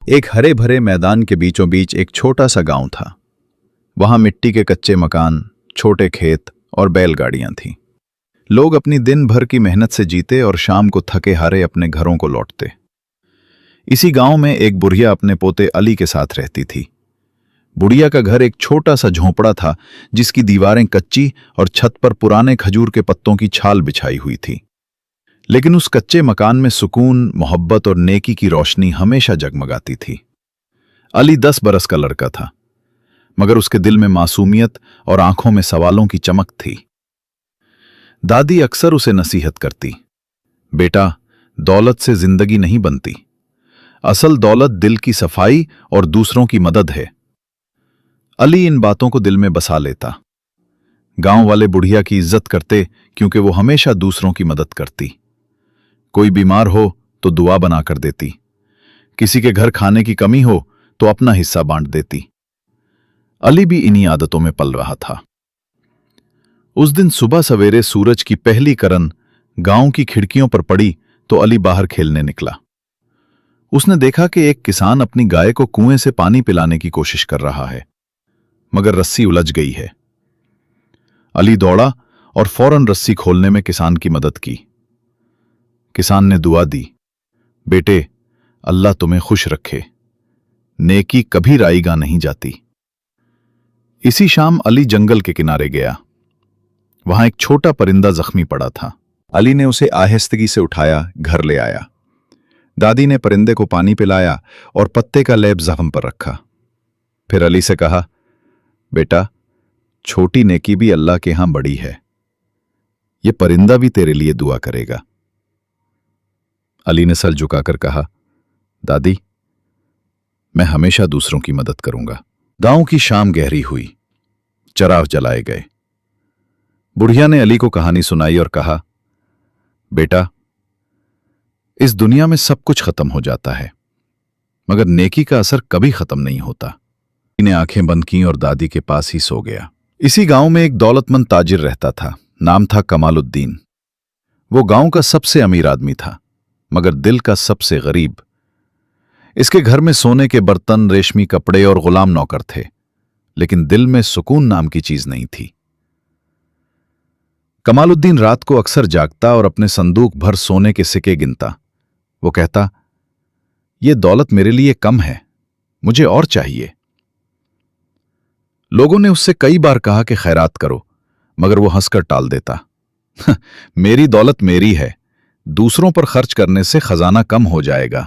एक हरे भरे मैदान के बीचों बीच एक छोटा सा गांव था। वहां मिट्टी के कच्चे मकान, छोटे खेत और बैलगाड़ियां थीं। लोग अपनी दिन भर की मेहनत से जीते और शाम को थके हारे अपने घरों को लौटते। इसी गांव में एक बुढ़िया अपने पोते अली के साथ रहती थी। बुढ़िया का घर एक छोटा सा झोंपड़ा था जिसकी दीवारें कच्ची और छत पर पुराने खजूर के पत्तों की छाल बिछाई हुई थी। लेकिन उस कच्चे मकान में सुकून, मोहब्बत और नेकी की रोशनी हमेशा जगमगाती थी। अली 10 बरस का लड़का था, मगर उसके दिल में मासूमियत और आंखों में सवालों की चमक थी। दादी अक्सर उसे नसीहत करती, बेटा, दौलत से जिंदगी नहीं बनती। असल दौलत दिल की सफाई और दूसरों की मदद है। अली इन बातों को दिल में बसा लेता। गांव वाले बुढ़िया की इज्जत करते क्योंकि वो हमेशा दूसरों की मदद करती। कोई बीमार हो तो दुआ बना कर देती, किसी के घर खाने की कमी हो तो अपना हिस्सा बांट देती। अली भी इन्हीं आदतों में पल रहा था। उस दिन सुबह सवेरे सूरज की पहली किरण गांव की खिड़कियों पर पड़ी तो अली बाहर खेलने निकला। उसने देखा कि एक किसान अपनी गाय को कुएं से पानी पिलाने की कोशिश कर रहा है, मगर रस्सी उलझ गई है। अली दौड़ा और फौरन रस्सी खोलने में किसान की मदद की। किसान ने दुआ दी, बेटे, अल्लाह तुम्हें खुश रखे, नेकी कभी राईगा नहीं जाती। इसी शाम अली जंगल के किनारे गया। वहां एक छोटा परिंदा जख्मी पड़ा था। अली ने उसे आहिस्तगी से उठाया, घर ले आया। दादी ने परिंदे को पानी पिलाया और पत्ते का लेप जख्म पर रखा। फिर अली से कहा, बेटा, छोटी नेकी भी अल्लाह के यहां बड़ी है। यह परिंदा भी तेरे लिए दुआ करेगा। अली ने सर झुकाकर कहा, दादी, मैं हमेशा दूसरों की मदद करूंगा। गांव की शाम गहरी हुई, चराग जलाए गए। बुढ़िया ने अली को कहानी सुनाई और कहा, बेटा, इस दुनिया में सब कुछ खत्म हो जाता है, मगर नेकी का असर कभी खत्म नहीं होता। ने आंखें बंद की और दादी के पास ही सो गया। इसी गांव में एक दौलतमंद ताजिर रहता था। नाम था कमालुद्दीन। वो गांव का सबसे अमीर आदमी था, मगर दिल का सबसे गरीब। इसके घर में सोने के बर्तन, रेशमी कपड़े और गुलाम नौकर थे, लेकिन दिल में सुकून नाम की चीज नहीं थी। कमालुद्दीन रात को अक्सर जागता और अपने संदूक भर सोने के सिक्के गिनता। वो कहता, यह दौलत मेरे लिए कम है, मुझे और चाहिए। लोगों ने उससे कई बार कहा कि खैरात करो, मगर वो हंसकर टाल देता। मेरी दौलत मेरी है, दूसरों पर खर्च करने से खजाना कम हो जाएगा।